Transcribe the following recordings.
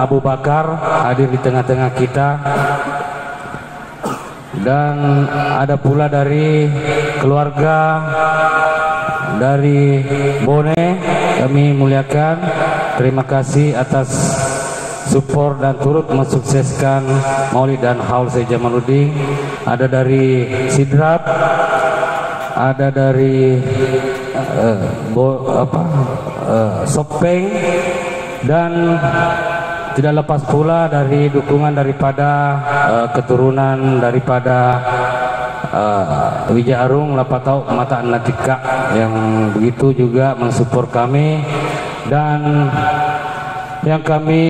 Abu Bakar hadir di tengah-tengah kita, dan ada pula dari keluarga dari Bone, kami muliakan. Terima kasih atas support dan turut mensukseskan Maulid dan Haul Syekh Jamaluddin. Ada dari Sidrap, ada dari Sopeng, dan tidak lepas pula dari dukungan daripada keturunan daripada Wija Arung Lapatau Mata Natika yang begitu juga mensupport kami. Dan yang kami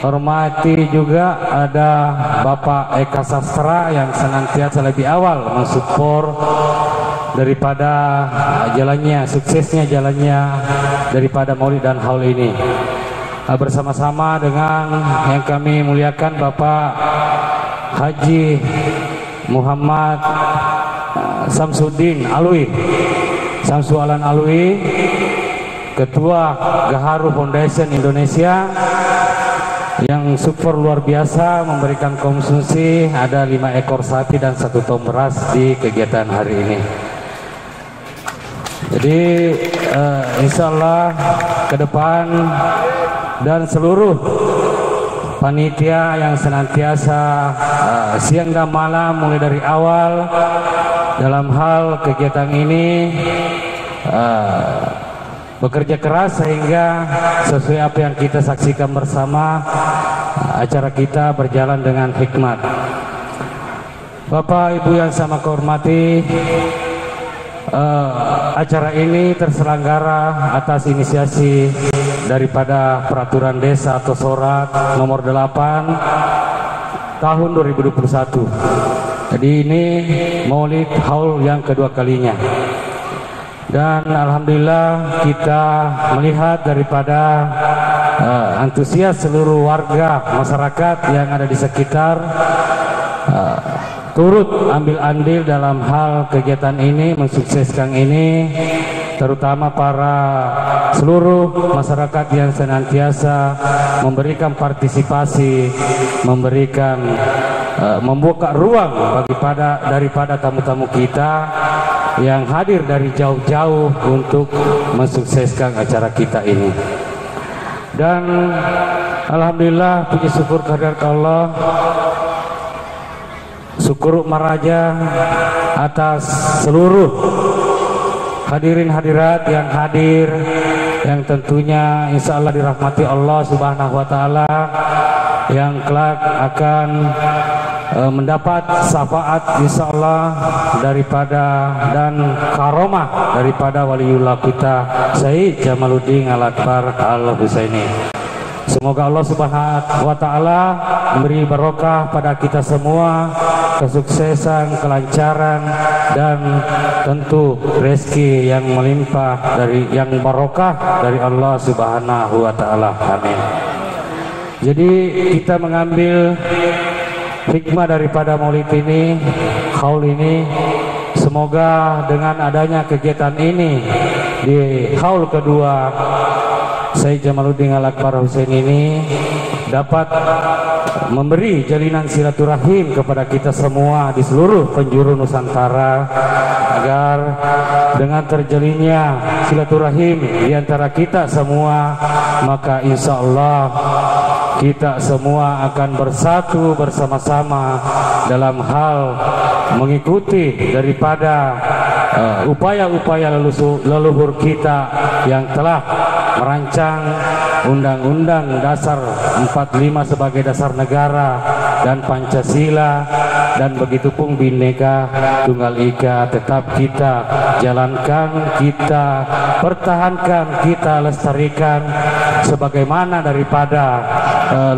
hormati juga ada Bapak Eka Sastra yang senantiasa lebih awal mensupport daripada jalannya, suksesnya jalannya daripada Maulid dan Haul ini. Bersama-sama dengan yang kami muliakan Bapak Haji Muhammad Samsudin Alwi, Samsu Alan Alwi, Ketua Gaharu Foundation Indonesia, yang super luar biasa memberikan konsumsi ada 5 ekor sapi dan 1 ton beras di kegiatan hari ini. Jadi insya Allah ke depan dan seluruh panitia yang senantiasa siang dan malam mulai dari awal dalam hal kegiatan ini bekerja keras sehingga sesuai apa yang kita saksikan bersama, acara kita berjalan dengan hikmat. Bapak Ibu yang sama kehormati, acara ini terselenggara atas inisiasi daripada Peraturan Desa atau Sorak nomor 8 tahun 2021. Jadi ini Maulid Haul yang kedua kalinya. Dan alhamdulillah kita melihat daripada antusias seluruh warga masyarakat yang ada di sekitar turut ambil andil dalam hal kegiatan ini, mensukseskan ini, terutama para seluruh masyarakat yang senantiasa memberikan partisipasi, memberikan membuka ruang daripada tamu-tamu kita yang hadir dari jauh-jauh untuk mensukseskan acara kita ini. Dan alhamdulillah puji syukur kehadirat Allah, syukur maraja atas seluruh hadirin hadirat yang hadir, yang tentunya insya Allah dirahmati Allah Subhanahu wa Ta'ala, yang kelak akan mendapat syafaat insya Allah daripada dan karomah daripada waliullah kita Syekh Jamaluddin Al-Akbar Al-Husaini. Semoga Allah Subhanahu wa Ta'ala memberi barokah pada kita semua, kesuksesan, kelancaran, dan tentu rezeki yang melimpah dari yang barokah dari Allah Subhanahu wa Ta'ala. Amin. Jadi kita mengambil hikmah daripada Maulid ini, Haul ini, semoga dengan adanya kegiatan ini di Haul kedua Syekh Jamaluddin Al-Akbar Husain ini dapat memberi jalinan silaturahim kepada kita semua di seluruh penjuru Nusantara, agar dengan terjalinnya silaturahim di antara kita semua, maka insya Allah kita semua akan bersatu bersama-sama dalam hal mengikuti daripada upaya-upaya leluhur kita yang telah merancang Undang-Undang Dasar 45 sebagai dasar negara dan Pancasila, dan begitupun Bhinneka Tunggal Ika tetap kita jalankan, kita pertahankan, kita lestarikan sebagaimana daripada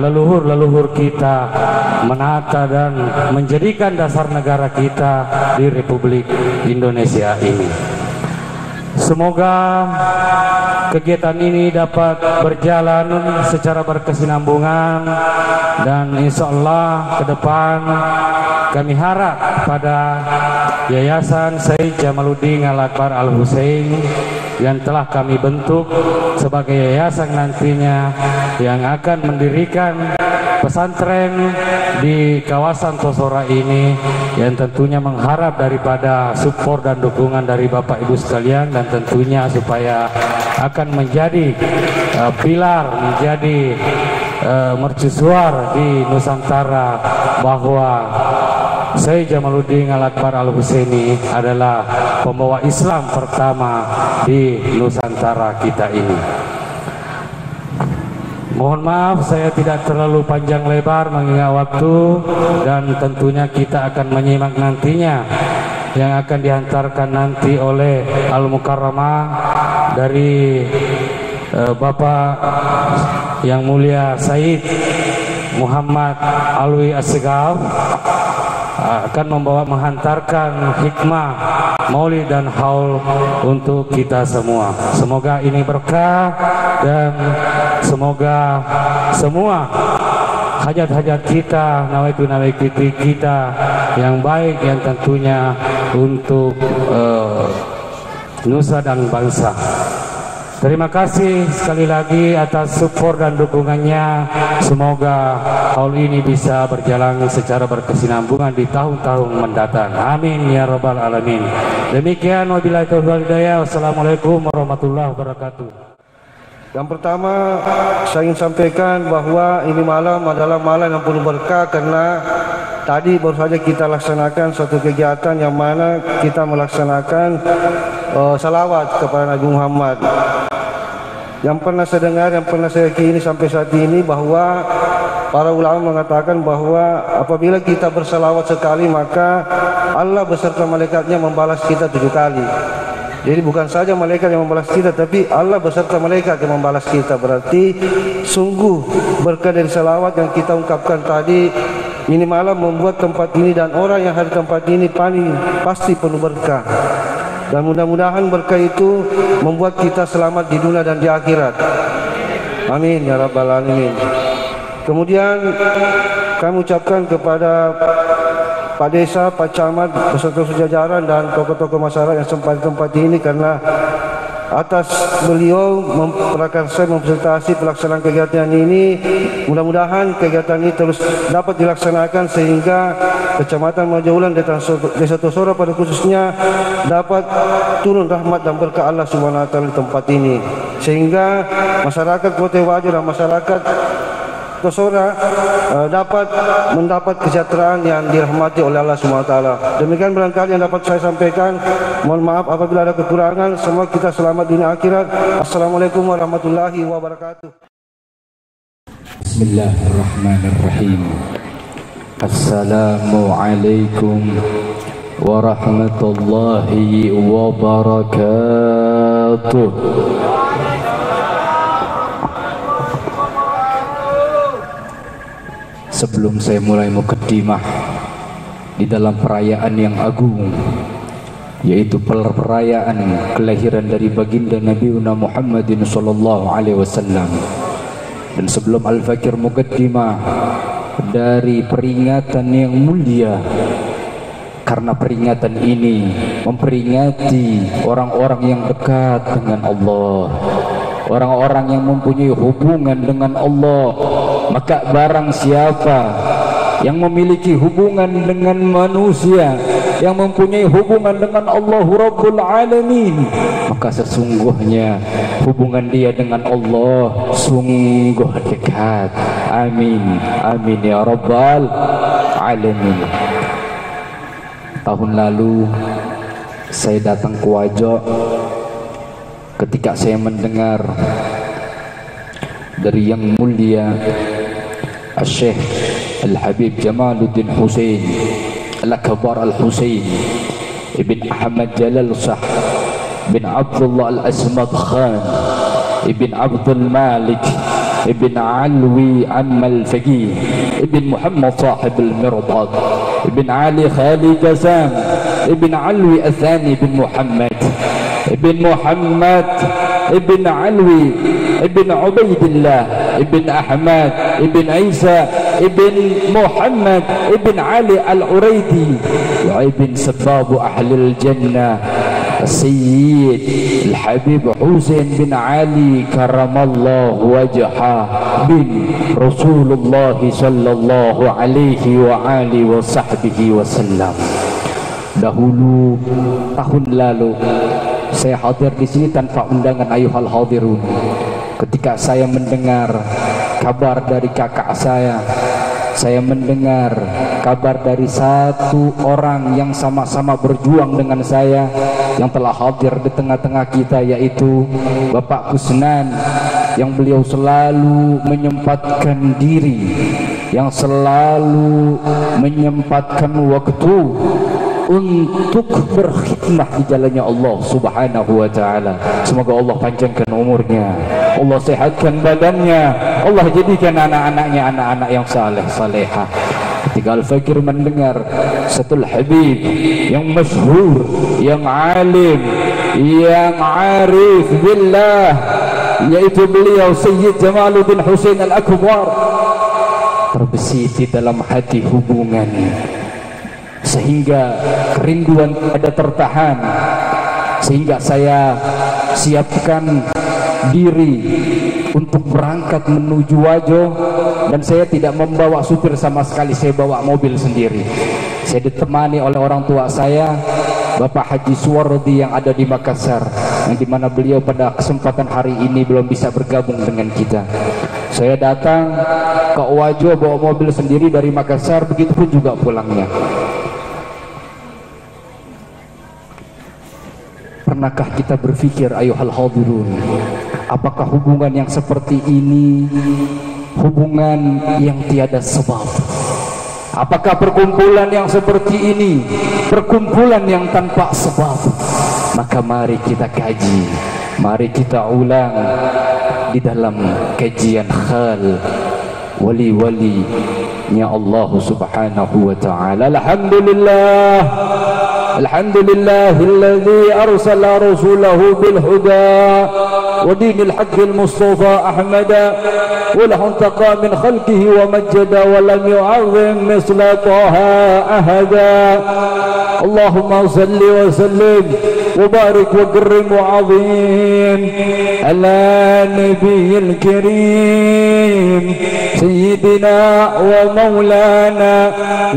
leluhur-leluhur kita menata dan menjadikan dasar negara kita di Republik Indonesia ini. Semoga kegiatan ini dapat berjalan secara berkesinambungan, dan insya Allah ke depan kami harap pada Yayasan Syekh Jamaluddin Al-Akbar Al-Husain yang telah kami bentuk sebagai yayasan nantinya yang akan mendirikan pesantren di kawasan Tosora ini, yang tentunya mengharap daripada support dan dukungan dari Bapak Ibu sekalian, dan tentunya supaya akan menjadi pilar, menjadi mercusuar di Nusantara bahwa Syekh Jamaluddin Al-Akbar Al-Husaini adalah pembawa Islam pertama di Nusantara kita ini. Mohon maaf saya tidak terlalu panjang lebar mengingat waktu, dan tentunya kita akan menyimak nantinya yang akan dihantarkan nanti oleh Al-Mukarramah dari Bapak yang mulia Said Muhammad Alwi Assegaf akan menghantarkan hikmah maulid dan haul untuk kita semua. Semoga ini berkah dan semoga semua hajat-hajat kita, nawaitu kita yang baik, yang tentunya untuk nusa dan bangsa. Terima kasih sekali lagi atas support dan dukungannya. Semoga haul ini bisa berjalan secara berkesinambungan di tahun-tahun mendatang. Amin ya rabbal alamin. Demikian, wabillahi taufiq wal hidayah. Wassalamualaikum warahmatullahi wabarakatuh. Yang pertama, saya ingin sampaikan bahwa ini malam adalah malam yang penuh berkah, karena tadi baru saja kita laksanakan suatu kegiatan yang mana kita melaksanakan salawat kepada Nabi Muhammad. Yang pernah saya dengar, yang pernah saya yakini sampai saat ini, bahwa para ulama mengatakan bahwa apabila kita bersalawat sekali, maka Allah beserta malaikatnya membalas kita 7 kali. Jadi bukan saja malaikat yang membalas kita, tapi Allah beserta malaikat yang membalas kita. Berarti sungguh berkah dari salawat yang kita ungkapkan tadi ini malam membuat tempat ini dan orang yang hadir tempat ini pasti penuh berkah. Dan mudah-mudahan berkah itu membuat kita selamat di dunia dan di akhirat. Amin ya rabbal alamin. Kemudian kami ucapkan kepada Pak Desa, Pak Camat, beserta sejajaran dan tokoh-tokoh masyarakat yang sempat di tempat ini, karena atas beliau memprakarsa memfasilitasi pelaksanaan kegiatan ini. Mudah-mudahan kegiatan ini terus dapat dilaksanakan sehingga Kecamatan Majaulan Desa Tosora pada khususnya dapat turun rahmat dan berkah Allah Subhanahu wa taala di tempat ini, sehingga masyarakat Kota Wajo dan masyarakat Tosora dapat mendapat kesejahteraan yang dirahmati oleh Allah Subhanahu wa taala. Demikian barangkali yang dapat saya sampaikan. Mohon maaf apabila ada kekurangan. Semua kita selamat dunia akhirat. Assalamualaikum warahmatullahi wabarakatuh. Bismillahirrahmanirrahim. Assalamualaikum warahmatullahi wabarakatuh. Sebelum saya mulai mukaddimah di dalam perayaan yang agung, yaitu perayaan kelahiran dari baginda Nabi Muhammadin sallallahu alaihi wasallam, dan sebelum al-fakir mukaddimah dari peringatan yang mulia, karena peringatan ini memperingati orang-orang yang dekat dengan Allah, orang-orang yang mempunyai hubungan dengan Allah. Maka barang siapa yang memiliki hubungan dengan manusia, yang mempunyai hubungan dengan Allah Rabbul Alamin, maka sesungguhnya hubungan dia dengan Allah sungguh dekat. Amin, amin ya Rabbal Alamin. Tahun lalu saya datang ke Wajo ketika saya mendengar dari yang mulia Syekh Al-Habib Jamaluddin Husain Al-Akbar Al-Husain Ibn Ahmad Jalal Shah Ibn Abdullah Al-Asmad Khan Ibn Abdul Malik Ibn Alwi Ammal Faqih Ibn Muhammad Sahib Al-Mirdad Ibn Ali Khalid Jazam Ibn Alwi Athani Ibn Muhammad Ibn Muhammad Ibn Alwi Ibn Ubaidillah Ibn Ahmad Ibn Isa Ibn Muhammad Ibn Ali Al-Uraidi wa Ibn Sababu Ahlil Jannah Sayyid Al-Habib Husain bin Ali karamallahu wajhah bin Rasulullah sallallahu alaihi wa alihi wa sahbihi wasallam. Dahulu tahun lalu saya hadir di sini tanpa undangan ayuhal hadirun. Ketika saya mendengar kabar dari kakak saya mendengar kabar dari satu orang yang sama-sama berjuang dengan saya yang telah hadir di tengah-tengah kita, yaitu Bapak Kusnan, yang beliau selalu menyempatkan diri, yang selalu menyempatkan waktu untuk berkhidmah di jalannya Allah Subhanahu wa ta'ala. Semoga Allah panjangkan umurnya, Allah sehatkan badannya, Allah jadikan anak-anaknya anak-anak yang saleh salehah. Ketika Al-Fakir mendengar satu Habib yang masyhur, yang alim, yang arif billah, yaitu beliau Sayyid Jamaluddin Husain Al-Akbar, terbesit di dalam hati hubungan, sehingga kerinduan ada tertahan, sehingga saya siapkan diri untuk berangkat menuju Wajo, dan saya tidak membawa supir sama sekali, saya bawa mobil sendiri. Saya ditemani oleh orang tua saya, Bapak Haji Suwardi yang ada di Makassar, yang dimana beliau pada kesempatan hari ini belum bisa bergabung dengan kita. Saya datang ke Wajo bawa mobil sendiri dari Makassar, begitupun juga pulangnya. Pernahkah kita berpikir ayuhal hadirun, apakah hubungan yang seperti ini hubungan yang tiada sebab? Apakah perkumpulan yang seperti ini perkumpulan yang tanpa sebab? Maka mari kita kaji, mari kita ulang di dalam kajian khal wali-walinya Allah Subhanahu wa ta'ala. Alhamdulillah, alhamdulillahilladzi arsala rasulahu bil huda wa dinil haqqil mustafa ahmada wa lahu taqa min khalqihi wa majjada wa lam yu'azzim misla taha ahada. Allahumma salli wa sallim wa barik wa karrim wa azim ala nabiyil karim sayyidina wa maulana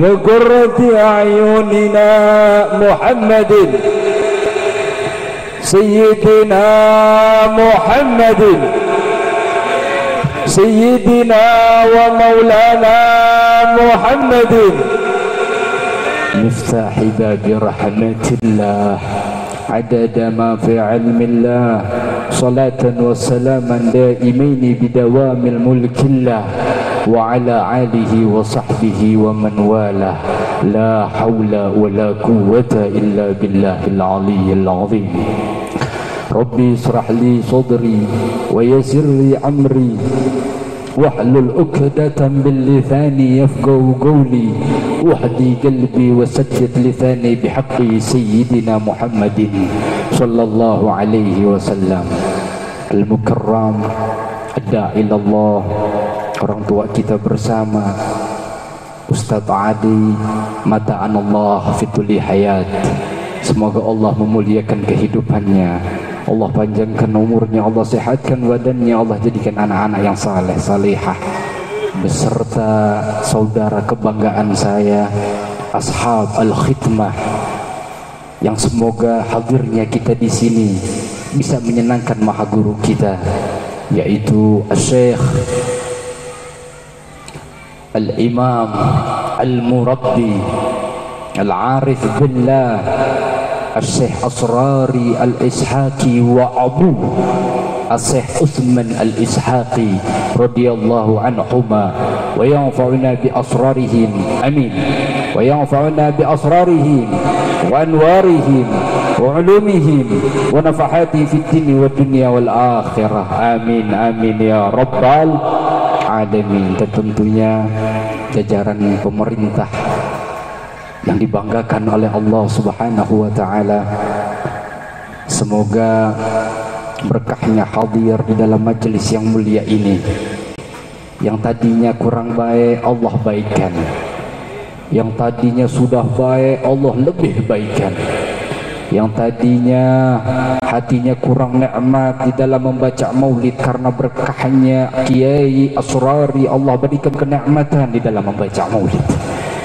wa qurrati a'yunina Muhammadin sayyidina Muhammadin sayyidina wa maulana Muhammadin miftahi babi rahmatillah adada ma fi ilmillah salatan wa salaman daimaini bidawamil mulkillah wa ala alihi wa sahbihi wa man walah. La hawla wa la quwwata illa billahil aliyyil azim. Rabbi israh li sadri wa yassir li amri wahlul 'uqdatan bil lisani yafqahu qawli wahdi qalbi wa saddid lisani bihaqqi sayyidina Muhammadin sallallahu alaihi wasallam. Al-mukarram ad-da'i ilallah, orang tua kita bersama Ustadz Adi mata'anallah fituli hayat. Semoga Allah memuliakan kehidupannya, Allah panjangkan umurnya, Allah sehatkan badannya, Allah jadikan anak-anak yang saleh salihah, beserta saudara kebanggaan saya ashab al-khidmah, yang semoga hadirnya kita di sini bisa menyenangkan maha guru kita, yaitu Syekh Al-Imam Al-Murabbi Al-Arif Billah Al-Syekh Asrari Al-Ishaqi wa Abu Al-Syekh Uthman Al-Ishaqi radhiyallahu anhuma wa yanfa'una bi asrarihim, amin, wa yanfa'una bi asrarihim wa anwarihim wa ulumihim wa nafahati fid dini wa dunya wal akhirah, amin amin ya rabbal alamin. Dan tentunya jajaran pemerintah yang dibanggakan oleh Allah Subhanahu wa ta'ala, semoga berkahnya hadir di dalam majelis yang mulia ini. Yang tadinya kurang baik Allah baikkan, yang tadinya sudah baik Allah lebih baikkan. yang tadinya hatinya kurang nikmat di dalam membaca maulid karena berkahnya Kiai Asrari, Allah berikan kenikmatan di dalam membaca maulid.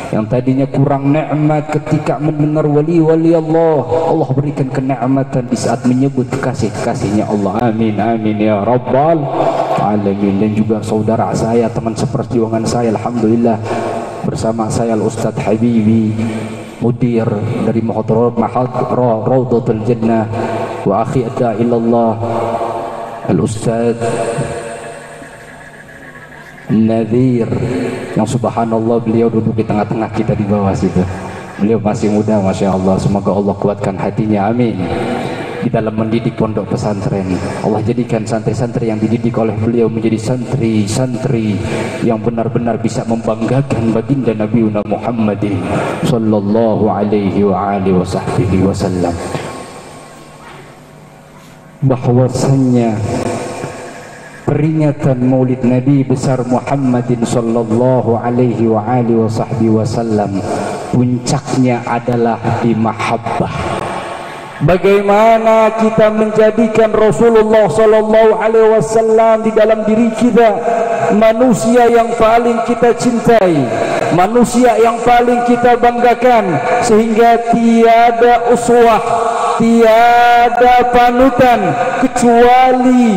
Yang tadinya kurang nikmat ketika mendengar wali-wali Allah, Allah berikan kenikmatan di saat menyebut kekasih-kekasihnya Allah. Amin amin ya rabbal alamin. Dan juga saudara saya, teman seperjuangan saya, alhamdulillah bersama saya Al-Ustaz Habibi, mudir dari Muhadharat Raudhatul Jannah, wa akhi ilallah Al-Ustaz Nadhir, yang subhanallah beliau duduk di tengah-tengah kita di bawah situ. Beliau masih muda, masya Allah. Semoga Allah kuatkan hatinya, amin. Di dalam mendidik pondok pesantren, Allah jadikan santri-santri yang dididik oleh beliau menjadi santri-santri yang benar-benar bisa membanggakan baginda Nabi Muhammadin sallallahu alaihi wa alihi wasallam. Bahwasannya peringatan Maulid Nabi besar Muhammadin sallallahu alaihi wa alihi wasallam puncaknya adalah di mahabbah. Bagaimana kita menjadikan Rasulullah sallallahu alaihi wasallam di dalam diri kita manusia yang paling kita cintai, manusia yang paling kita banggakan, sehingga tiada uswah, tiada panutan kecuali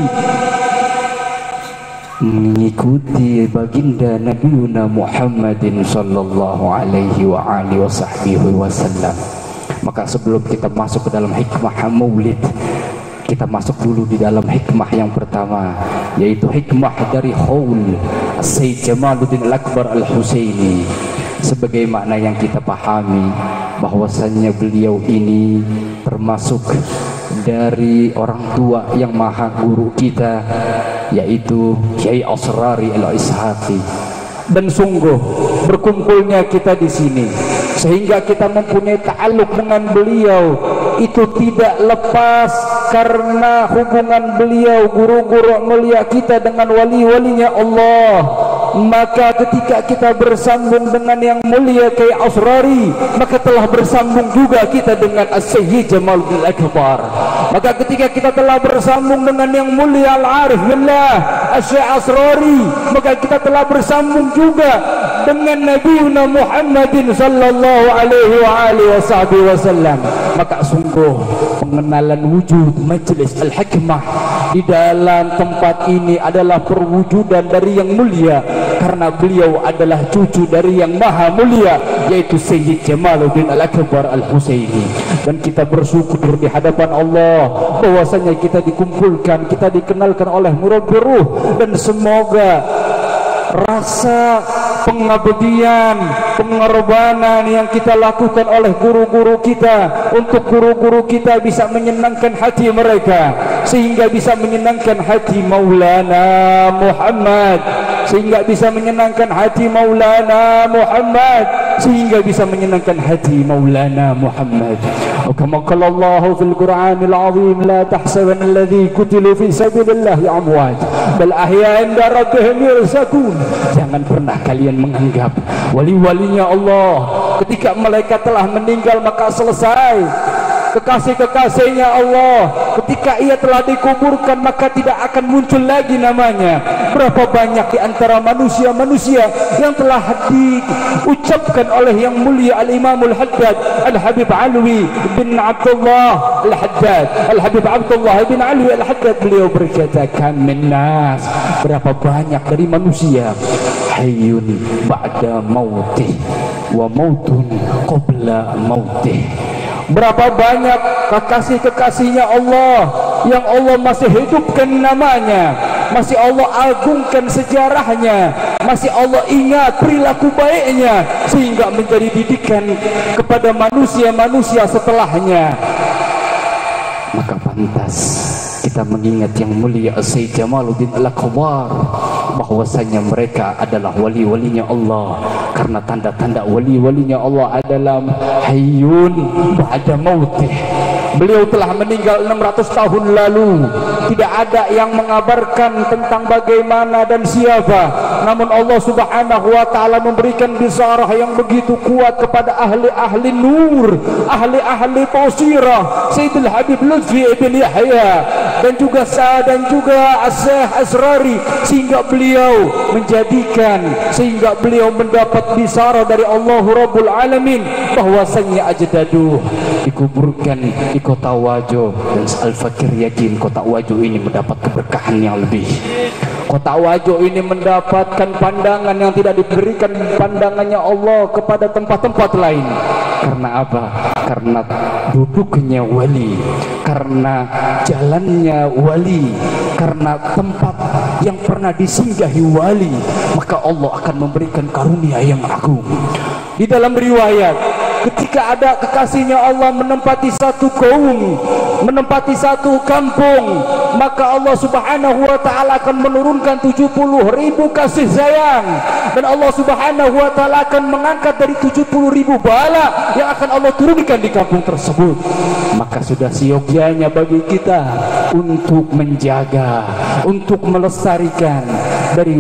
mengikuti baginda Nabi Muhammadin sallallahu alaihi wa alihi wasallam. Maka sebelum kita masuk ke dalam hikmah maulid, kita masuk dulu di dalam hikmah yang pertama, yaitu hikmah dari Haul Sayyid Jamaluddin Al-Akbar Al-Husaini. Sebagai makna yang kita pahami bahwasannya beliau ini termasuk dari orang tua yang maha guru kita, yaitu Kiai Asrari Al-Ishaqi. Dan sungguh berkumpulnya kita di sini sehingga kita mempunyai ta'alluq dengan beliau itu tidak lepas karena hubungan beliau, guru-guru mulia kita dengan wali-walinya Allah. Maka ketika kita bersambung dengan yang mulia Kiai Asrari, maka telah bersambung juga kita dengan As-Sayyid Jamaluddin Al-Akbar. Maka ketika kita telah bersambung dengan yang mulia Al-Arif Billah As-Syekh Asrari, maka kita telah bersambung juga dengan Nabi Muhammadin sallallahu alaihi wa alihi wasallam. Maka sungguh pengenalan wujud Majelis Al-Hikmah di dalam tempat ini adalah perwujudan dari yang mulia, karena beliau adalah cucu dari yang maha mulia, yaitu Sayyid Jamaluddin Al-Akbar Al-Husaini. Dan kita bersyukur di hadapan Allah bahwasanya kita dikumpulkan, kita dikenalkan oleh murabbi ruh, dan semoga rasa pengabdian, pengorbanan yang kita lakukan oleh guru-guru kita untuk guru-guru kita bisa menyenangkan hati mereka, sehingga bisa menyenangkan hati Maulana Muhammad, sehingga bisa menyenangkan hati Maulana Muhammad, sehingga bisa menyenangkan hati Maulana Muhammad. Kama qala Allah fil Qur'anil azim, la tahsabanna alladhi qutilu fi sabilillahi amwat bal ahya 'inda rabbihim yurzaqun. Jangan pernah kalian menganggap wali-walinya Allah ketika mereka telah meninggal maka selesai. Kekasih-kekasihnya Allah ketika ia telah dikuburkan maka tidak akan muncul lagi namanya. Berapa banyak di antara manusia-manusia yang telah diucapkan oleh yang mulia Al-Imamul Haddad Al-Habib Alwi bin Abdullah Al-Haddad, Al-Habib Abdullah bin Alwi Al-Haddad, beliau berkata, "Minas." Berapa banyak dari manusia hayyun ba'da mautih wa mautun qabla mautih. Berapa banyak kekasih-kekasihnya Allah yang Allah masih hidupkan namanya, masih Allah agungkan sejarahnya, masih Allah ingat perilaku baiknya, sehingga menjadi didikan kepada manusia-manusia setelahnya. Maka pantas kita mengingat yang mulia Sayyid Jamaluddin Al-Akbar, bahwasanya mereka adalah wali-walinya Allah, karena tanda-tanda wali-walinya Allah adalah hayyun ba'da mautih Beliau telah meninggal 600 tahun lalu. Tidak ada yang mengabarkan tentang bagaimana dan siapa. Namun Allah Subhanahu wa taala memberikan bisarah yang begitu kuat kepada ahli-ahli nur, ahli-ahli basirah, Sayyidul Habib Lutfi ibn Yahya dan juga As-Syekh Asrari, sehingga beliau mendapat bisarah dari Allah Rabbul Alamin bahwasanya ajdaduh dikuburkan di kota Wajo, dan Al-Fakir yakin kota Wajo ini mendapat keberkahan yang lebih. Kota Wajo ini mendapatkan pandangan yang tidak diberikan pandangannya Allah kepada tempat-tempat lain. Karena apa? Karena duduknya wali, karena jalannya wali, karena tempat yang pernah disinggahi wali, maka Allah akan memberikan karunia yang agung. Di dalam riwayat, ketika ada kekasihnya Allah menempati satu kaum, menempati satu kampung, maka Allah Subhanahu wa taala akan menurunkan 70.000 kasih sayang, dan Allah Subhanahu wa taala akan mengangkat dari 70.000 bala yang akan Allah turunkan di kampung tersebut. Maka sudah seyogyanya bagi kita untuk menjaga, untuk melestarikan dari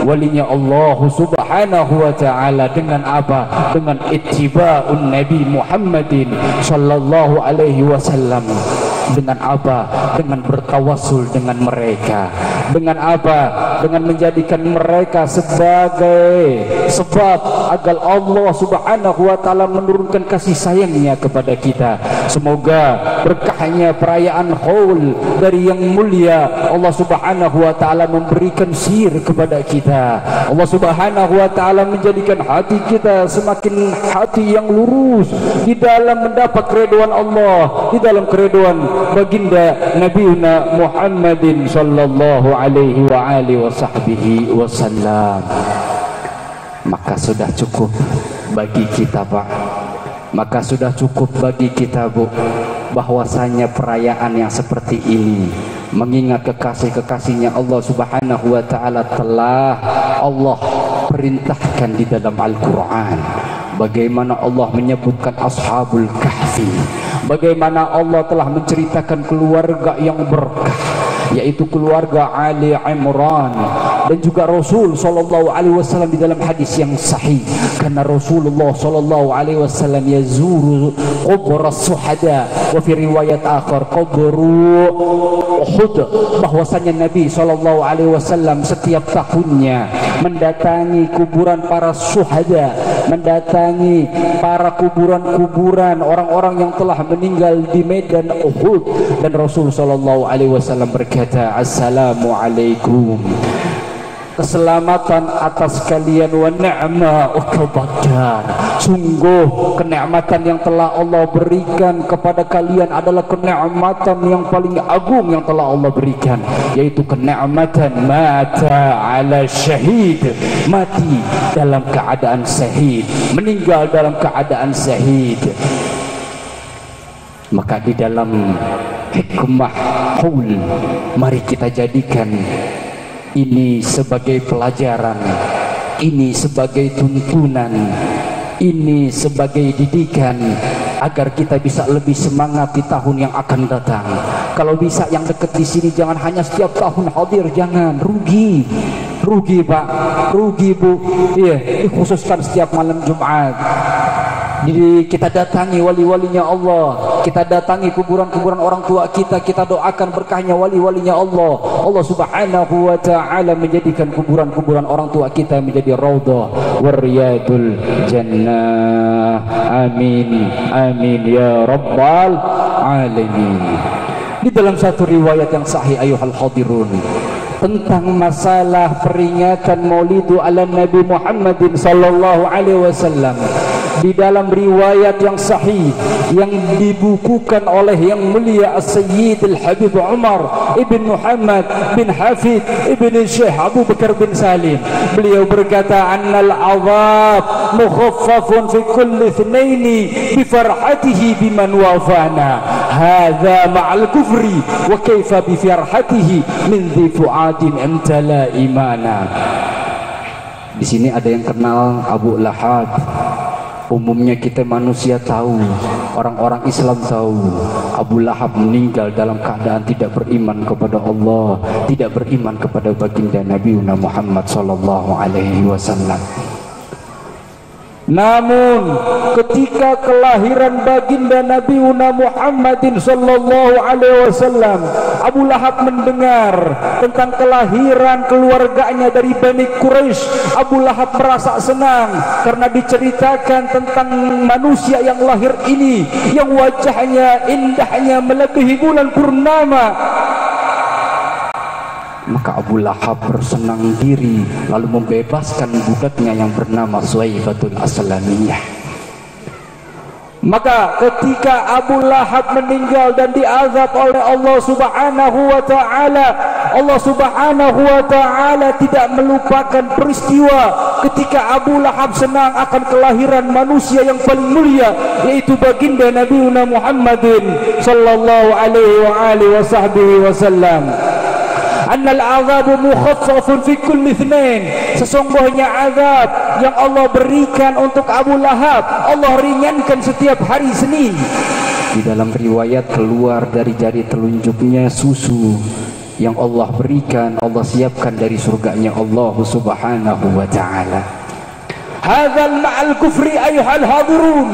walinya Allah Subhanahu wa taala. Dengan apa? Dengan ittiba'un Nabi Muhammadin sallallahu alaihi wasallam. Dengan apa? Dengan bertawassul dengan mereka. Dengan apa? Dengan menjadikan mereka sebagai sebab agar Allah Subhanahu wa taala menurunkan kasih sayangnya kepada kita. Semoga berkahnya perayaan Haul dari yang mulia Allah Subhanahu wa taala memberikan sir kepada kita. Allah Subhanahu wa taala menjadikan hati kita semakin hati yang lurus di dalam mendapat keridhaan Allah, di dalam keridhaan baginda Nabiuna Muhammadin sallallahu alaihi wa alihi wasahbihi wasallam. Maka sudah cukup bagi kita, Pak. Maka sudah cukup bagi kita, Bu, bahwasanya perayaan yang seperti ini mengingat kekasih-kekasihnya Allah Subhanahu wa taala telah Allah perintahkan di dalam Al-Qur'an. Bagaimana Allah menyebutkan Ashabul Kahfi, bagaimana Allah telah menceritakan keluarga yang berkah, yaitu keluarga Ali Imran, dan juga Rasul sallallahu alaihi wasallam di dalam hadis yang sahih, karena Rasulullah sallallahu alaihi wasallam yazuru qubur as-suhada wa fi riwayat akhar qubru Uhud, bahwasanya Nabi sallallahu alaihi wasallam setiap tahunnya mendatangi kuburan para syuhada, mendatangi para kuburan-kuburan orang-orang yang telah meninggal di medan Uhud, dan Rasul sallallahu alaihi wasallam berkata, assalamualaikum, keselamatan atas kalian, wa ni'ma ukabadar, sungguh kenikmatan yang telah Allah berikan kepada kalian adalah kenikmatan yang paling agung yang telah Allah berikan, yaitu kenikmatan mata ala syahid, mati dalam keadaan syahid, meninggal dalam keadaan syahid. Maka di dalam hikmah Haul, mari kita jadikan ini sebagai pelajaran, ini sebagai tuntunan, ini sebagai didikan, agar kita bisa lebih semangat di tahun yang akan datang. Kalau bisa yang dekat di sini jangan hanya setiap tahun hadir, jangan, rugi Pak, rugi Bu. Iya, dikhususkan setiap malam Jumat. Jadi kita datangi wali-walinya Allah, kita datangi kuburan-kuburan orang tua kita, kita doakan berkahnya wali-walinya Allah. Allah Subhanahu wa taala menjadikan kuburan-kuburan orang tua kita menjadi raudhah wariyadul jannah. Amin amin ya rabbal alamin. Di dalam satu riwayat yang sahih ayuhal hadirun, tentang masalah peringatan Maulidu ala Nabi Muhammadin sallallahu alaihi wasallam, di dalam riwayat yang sahih yang dibukukan oleh yang mulia As-Sayyid Al-Habib Umar ibn Muhammad bin Hafid ibn Syekh Abu Bakar bin Salim, beliau berkata, annal azab mukhaffafun fi kulli ithnaini bi farhatihi biman wafana, hadza ma'al kufri wa kaifa bi farhatihi min dhi fu'adin amtala imana. Di sini ada yang kenal Abu Lahab. Umumnya kita manusia tahu, orang-orang Islam tahu, Abu Lahab meninggal dalam keadaan tidak beriman kepada Allah, tidak beriman kepada baginda Nabi Muhammad sallallahu alaihi wasallam. Namun ketika kelahiran baginda Nabi Muhammadin sallallahu alaihi wasallam, Abu Lahab mendengar tentang kelahiran keluarganya dari Bani Quraisy. Abu Lahab merasa senang karena diceritakan tentang manusia yang lahir ini, yang wajahnya indahnya melebihi bulan purnama. Maka Abu Lahab bersenang diri lalu membebaskan budaknya yang bernama Suwaibatul Aslamiyah. Maka ketika Abu Lahab meninggal dan diazab oleh Allah Subhanahu wa taala, Allah Subhanahu wa taala tidak melupakan peristiwa ketika Abu Lahab senang akan kelahiran manusia yang paling mulia, yaitu baginda Nabi Muhammadin sallallahu alaihi wasallam. Annal azabu mukhaffafun fi kulli ithnain. Sesungguhnya azab yang Allah berikan untuk Abu Lahab, Allah ringankan setiap hari Senin. Di dalam riwayat keluar dari jari telunjuknya susu yang Allah berikan, Allah siapkan dari surganya Allah Subhanahu wa taala. Hadzal ma'al kufri ayyuhal hadirun.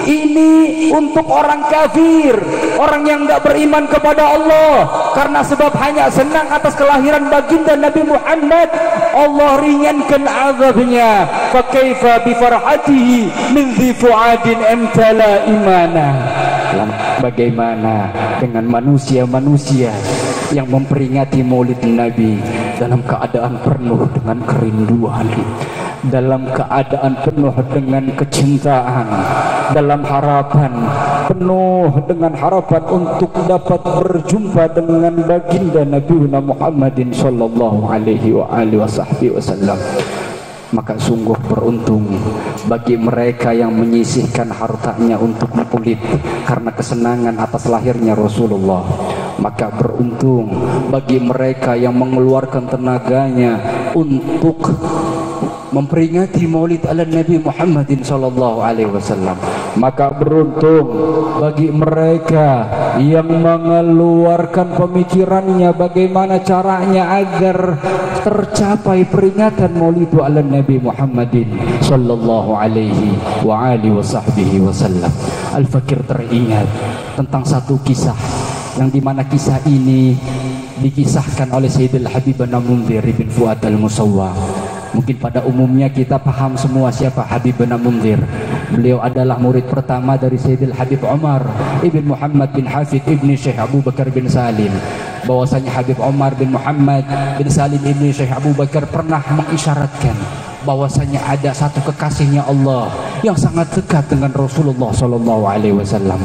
Ini untuk orang kafir, orang yang tidak beriman kepada Allah, karena sebab hanya senang atas kelahiran baginda Nabi Muhammad, Allah ringankan azabnya. Fa kaifa bi farhatihi min dhi fuadin amtala imana. Bagaimana dengan manusia-manusia yang memperingati Maulid Nabi dalam keadaan penuh dengan kerinduan, dalam keadaan penuh dengan kecintaan, dalam harapan, penuh dengan harapan untuk dapat berjumpa dengan baginda Nabi Muhammadin sallallahu alaihi wasallam. Maka sungguh beruntung bagi mereka yang menyisihkan hartanya untuk Maulid karena kesenangan atas lahirnya Rasulullah. Maka beruntung bagi mereka yang mengeluarkan tenaganya untuk memperingati Maulid ala Nabi Muhammadin sallallahu alaihi wasallam. Maka beruntung bagi mereka yang mengeluarkan pemikirannya bagaimana caranya agar tercapai peringatan Maulid ala Nabi Muhammadin sallallahu alaihi wasallam. Al-Fakir teringat tentang satu kisah yang dimana kisah ini dikisahkan oleh Sayyidil Habib bin Munzir bin Fuad al-Musawwa. Mungkin pada umumnya kita paham semua siapa Habib bin Munzir. Beliau adalah murid pertama dari Sayyidil Habib Umar ibn Muhammad bin Hafid ibn Syekh Abu Bakar bin Salim. Bahwasanya Habib Umar bin Muhammad bin Salim ibn Syekh Abu Bakar pernah mengisyaratkan bahwasanya ada satu kekasihnya Allah yang sangat dekat dengan Rasulullah sallallahu alaihi wasallam.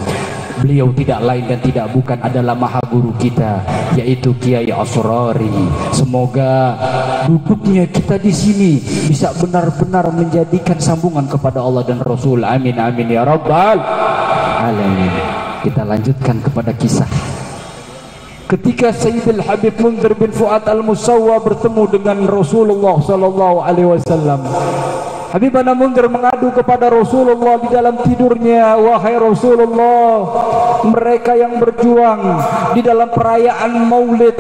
Beliau tidak lain dan tidak bukan adalah maha guru kita, yaitu Kiai Asrari. Semoga duduknya kita di sini bisa benar-benar menjadikan sambungan kepada Allah dan Rasul. Amin amin ya rabbal alamin. Kita lanjutkan kepada kisah ketika Sayyidil Habib Munzir bin Fuad al-Musawwa bertemu dengan Rasulullah sallallahu alaihi wasallam. Habib bin Munzir mengadu kepada Rasulullah di dalam tidurnya, wahai Rasulullah, mereka yang berjuang di dalam perayaan Maulid,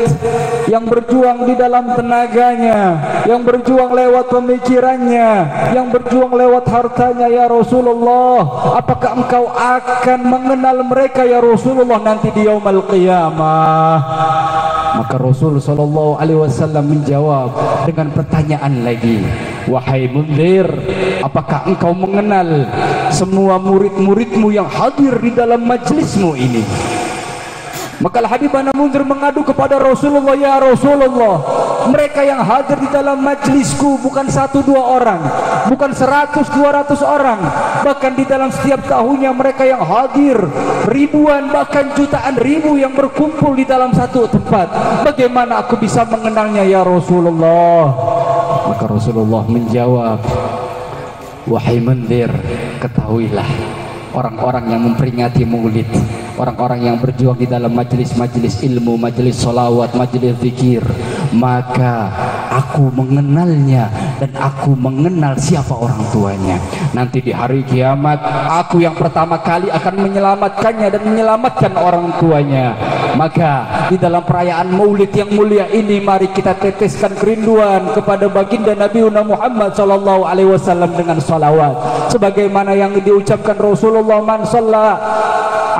yang berjuang di dalam tenaganya, yang berjuang lewat pemikirannya, yang berjuang lewat hartanya, ya Rasulullah, apakah engkau akan mengenal mereka ya Rasulullah nanti di yaumul qiyamah? Maka Rasul sallallahu alaihi wasallam menjawab dengan pertanyaan lagi, wahai Munzir, apakah engkau mengenal semua murid-muridmu yang hadir di dalam majlismu ini? Maka Habib bin Munzir mengadu kepada Rasulullah, ya Rasulullah, mereka yang hadir di dalam majlisku bukan 1-2 orang, bukan 100-200 orang, bahkan di dalam setiap tahunnya mereka yang hadir ribuan bahkan jutaan ribu yang berkumpul di dalam satu tempat. Bagaimana aku bisa mengenalnya ya Rasulullah? Maka Rasulullah menjawab, wahai Munzir, ketahuilah orang-orang yang memperingati Maulid, orang-orang yang berjuang di dalam majelis-majelis ilmu, majelis solawat, majelis zikir, maka aku mengenalnya dan aku mengenal siapa orang tuanya. Nanti di hari kiamat aku yang pertama kali akan menyelamatkannya dan menyelamatkan orang tuanya. Maka di dalam perayaan Maulid yang mulia ini, mari kita teteskan kerinduan kepada baginda Nabi Muhammad sallallahu alaihi wasallam dengan salawat sebagaimana yang diucapkan Rasulullah, man shalla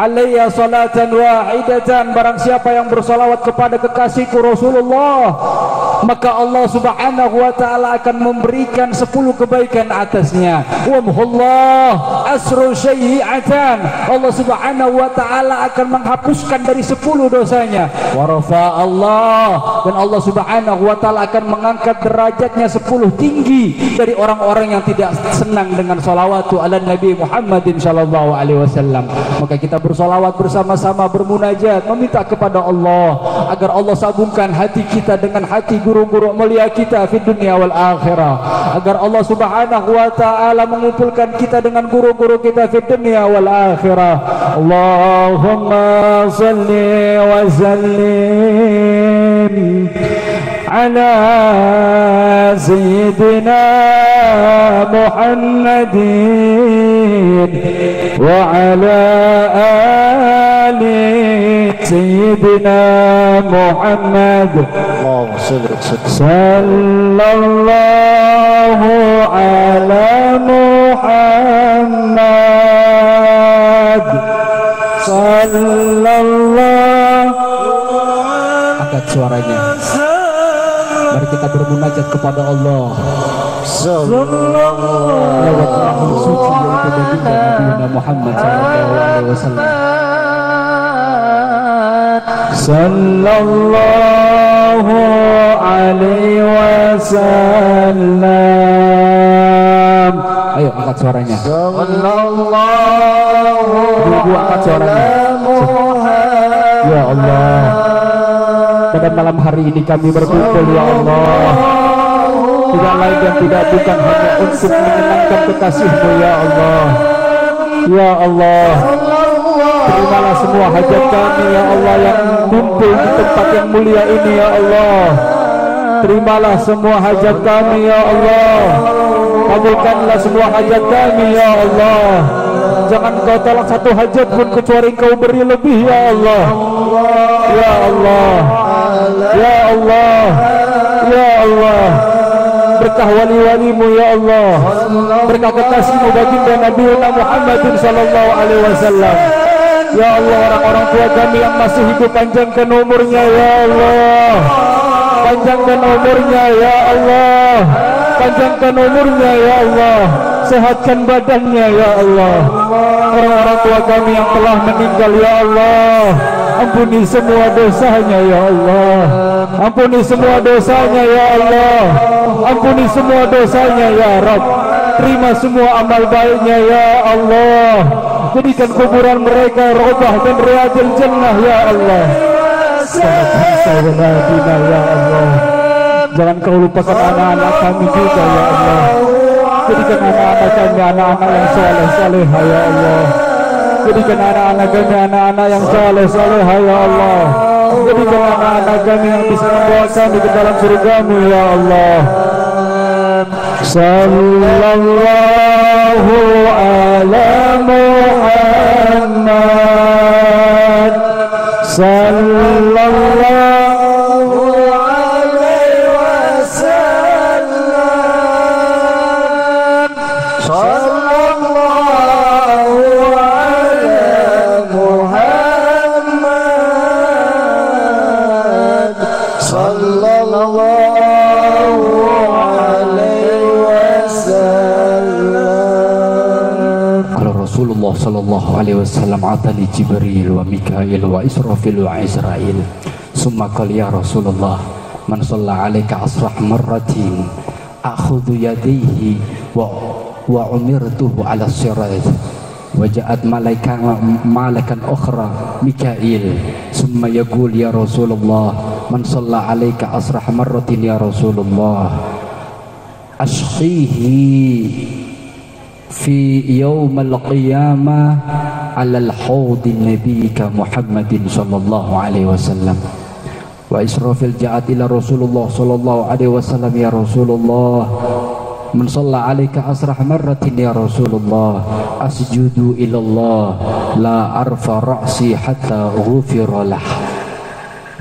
alayya salatan wahidatan, barang siapa yang bersalawat kepada kekasihku Rasulullah, maka Allah subhanahu wa ta'ala akan memberikan 10 kebaikan atasnya. Wamhullah asru syai'atan, Allah subhanahu wa ta'ala akan menghapuskan dari 10 dosanya. Warafa Allah, dan Allah subhanahu wa ta'ala akan mengangkat derajatnya 10 tinggi dari orang-orang yang tidak senang dengan salawatu ala Nabi Muhammadin sallallahu alaihi wasallam. Maka kita bersalawat bersama-sama, bermunajat, meminta kepada Allah agar Allah sambungkan hati kita dengan hati guru-guru mulia kita di dunia wal akhirah, agar Allah subhanahu wa ta'ala mengumpulkan kita dengan guru-guru kita di dunia wal akhirah. Allahumma salli wa sallim ala sayyidina Muhammadin wa ala ali sayyidina Muhammad sallallahu ala Muhammad sallallahu. Angkat suaranya, mari kita bermunajat kepada Allah lewat nama suci yang baginda Nabi Muhammad sallallahu alaihi wasallam. Sallallahu alaihi wasallam. Ayo angkat suaranya. Sallallahu. Ibu angkat suaranya. Ya Allah, pada malam hari ini kami berkumpul ya Allah, tidak lain dan tidak bukan hanya untuk menyenangkan kekasih-Mu ya Allah. Ya Allah, terimalah semua hajat kami ya Allah yang kumpul di tempat yang mulia ini ya Allah. Terimalah semua hajat kami ya Allah. Kabulkanlah semua hajat kami ya Allah. Jangan Kau tolak satu hajat pun kecuali Kau beri lebih ya Allah. Ya Allah, ya Allah, ya Allah. Berkah wali-walimu ya Allah, berkah kekasihmu baginda Nabi Muhammadin sallallahu alaihi wasallam. Ya Allah, orang-orang tua kami yang masih hidup, panjangkan umurnya ya Allah, panjangkan umurnya ya Allah, panjangkan umurnya ya Allah, sehatkan badannya ya Allah. Orang-orang tua kami yang telah meninggal ya Allah, ampuni semua dosanya ya Allah, ampuni semua dosanya ya Allah, ampuni semua dosanya ya Rabb. Terima semua amal baiknya ya Allah, jadikan kuburan mereka Raubah dan Riyadil Jannah ya Allah. Ya Allah, jangan Kau lupakan anak-anak kami juga ya Allah. Jadikan anak-anak kami anak-anak yang saleh-saleh ya Allah. Jadikan anak-anak kami anak-anak yang saleh-saleh ya Allah. Jadikan anak-anak kami yang bisa membawa kami ke dalam surga-Mu ya Allah. Sallallahu ala Muhammad sallallahu alaihi wasallam. Sallallahu ala Muhammad sallallahu alaihi wasallam. Kalau Rasulullah sallallahu alaihi wasallam atani Jibril wa Mikail wa Israfil wa Israil, summa qala ya Rasulullah, man shalla alaika asrah marratin akhudhu yadayhi wa umirtuhu ala sirat wa ja'at malakan ukhra Mikail, summa yaqul ya Rasulullah, man shalla alaika asrah marratin ya Rasulullah ashqihi fi yawmal qiyamah ala al-hawd nabiyika Muhammadin sallallahu alaihi wasallam. Wa Israfil ja'at ila Rasulullah sallallahu alaihi wasallam ya Rasulullah man shalla 'alaika asrah marratin ya Rasulullah asjudu ilallah la arfa ra'si hatta ghufira lah.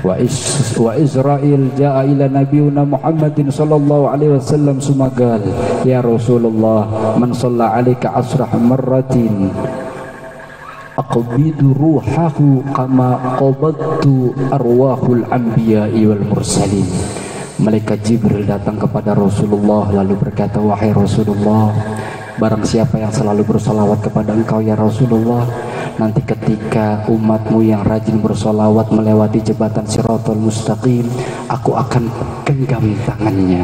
Wa Israel jaa ila nabiyuna Muhammadin sallallahu alaihi wasallam sumagal ya Rasulullah man shalla 'alaika asrah marratin aqbidu ruhahu kama qabadtu arwahul anbiya'i wal mursalin. Malaikat Jibril datang kepada Rasulullah lalu berkata, wahai Rasulullah, barang siapa yang selalu bersolawat kepada engkau ya Rasulullah, nanti ketika umatmu yang rajin bersolawat melewati jembatan Shiratal Mustaqim, aku akan genggam tangannya,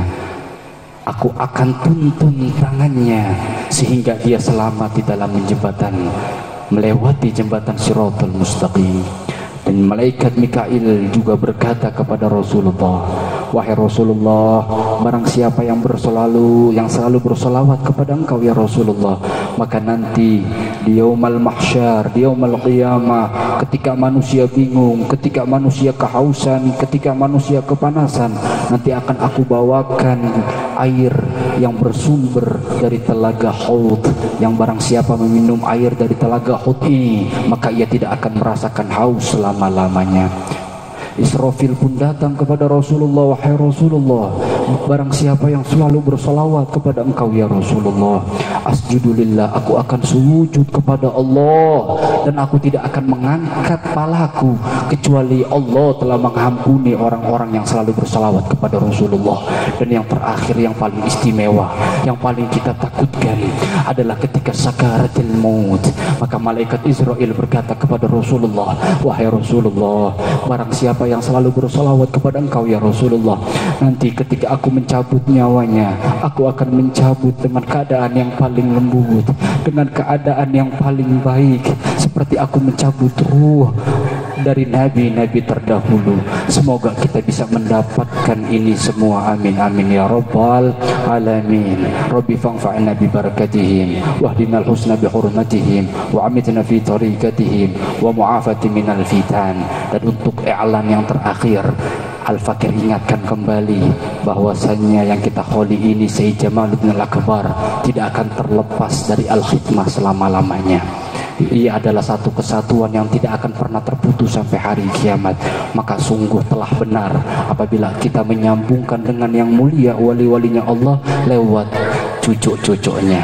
aku akan tuntun tangannya sehingga dia selamat di dalam jembatan, melewati jembatan Shiratal Mustaqim. Dan malaikat Mikail juga berkata kepada Rasulullah, wahai Rasulullah, barang siapa yang selalu bersolawat kepada engkau ya Rasulullah, maka nanti di yaumal mahsyar, di yaumal qiyamah, ketika manusia bingung, ketika manusia kehausan, ketika manusia kepanasan, nanti akan aku bawakan air yang bersumber dari telaga Haud, yang barang siapa meminum air dari telaga Haud ini, maka ia tidak akan merasakan haus selama-lamanya. Israfil pun datang kepada Rasulullah, wahai Rasulullah, barang siapa yang selalu bersolawat kepada engkau ya Rasulullah, asjudulillah, aku akan sujud kepada Allah dan aku tidak akan mengangkat palaku kecuali Allah telah mengampuni orang-orang yang selalu bersolawat kepada Rasulullah. Dan yang terakhir, yang paling istimewa, yang paling kita takutkan adalah ketika sakaratul maut, maka malaikat Israel berkata kepada Rasulullah, wahai Rasulullah, barang siapa yang selalu bersolawat kepada engkau ya Rasulullah, nanti ketika aku mencabut nyawanya, aku akan mencabut dengan keadaan yang paling lembut, dengan keadaan yang paling baik, seperti aku mencabut ruh dari nabi-nabi terdahulu. Semoga kita bisa mendapatkan ini semua, amin amin ya rabbal alamin. Rabbi fa'fa'na bi barakatihim wahdinal husna bi hurmatihim wa amitna fi tariqatihim wa mu'afati minal fitan. Dan untuk i'lan yang terakhir, Al-Fakir ingatkan kembali bahwasannya yang kita kholi ini Sayyid Jamaluddin Al-Akbar tidak akan terlepas dari al-khidmah selama-lamanya. Ia adalah satu kesatuan yang tidak akan pernah terputus sampai hari kiamat. Maka sungguh telah benar apabila kita menyambungkan dengan yang mulia wali-walinya Allah lewat cucu-cucunya.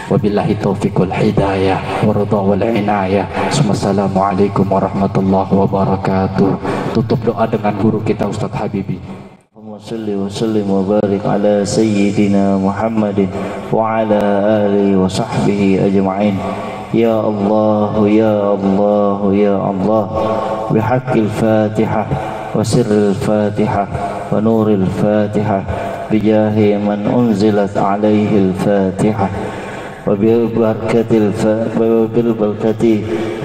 Wabillahi taufiqul hidayah waridha wal inayah. Assalamualaikum warahmatullahi wabarakatuh. Tutup doa dengan guru kita Ustaz Habibi. Allahumma salli wa sallim wa barik ala sayyidina Muhammadin wa ala alihi wa sahbihi ajma'in. Ya Allah, ya Allah, ya Allah, bihaqqil Fatihah wa sirril Fatihah wa nuril Fatihah, bijahi man unzilat alaihi al-Fatihah wa bil barakati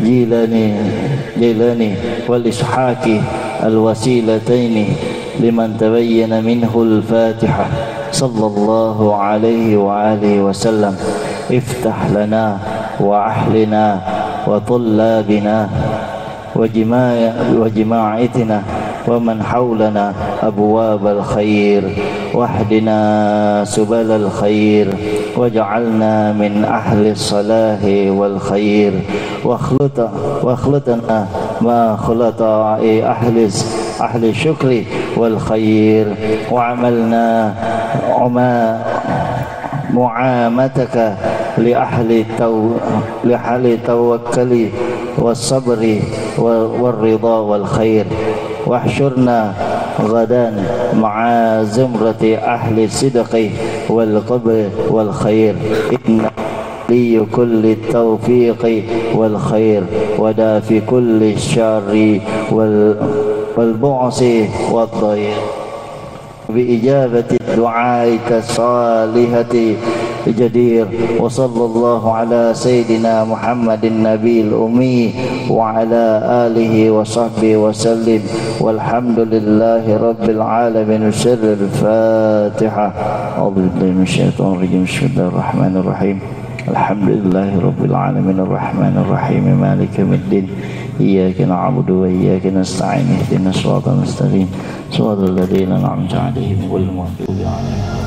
jilani wal ishaqi al-wasilataini liman tabayyana minhu al-Fatihah sallallahu alaihi wa alihi wa sallam. Iftah lana wa ahlina wa tullabina wa jima'atina wa man hawlana abwab al-khair wahdina subal al-khair waj'alna min ahli salahi wal khair wa khulutana ma khulata ahli syukri wal khair wa amalna mu'amataka li ahli tawakkali was sabri wal ridha wal khair wahsyurna ghadan ma'a zumrati ahli sidqi wal qabr wal khair inna li kulli tawfiqi wal khair wa dafi kulli syarri wal bu'si wad dhayr bi ijabati du'aika salihati jadir. Wa sallallahu ala sayyidina Muhammadin nabiyil ummi wa ala alihi wa sahbihi wa sallim walhamdulillahi rabbil alamin. Sirrul Fatihah. A'udzu billahi minasyaitonir rajim. Bismillahirrahmanir rahim. Alhamdulillahi rabbil alamin arrahmanir rahim maliki yaumiddin. Iyyaka na'budu wa iyyaka nasta'in ihdinas siratal mustaqim siratal ladzina an'amta 'alaihim ghairil maghdubi 'alaihim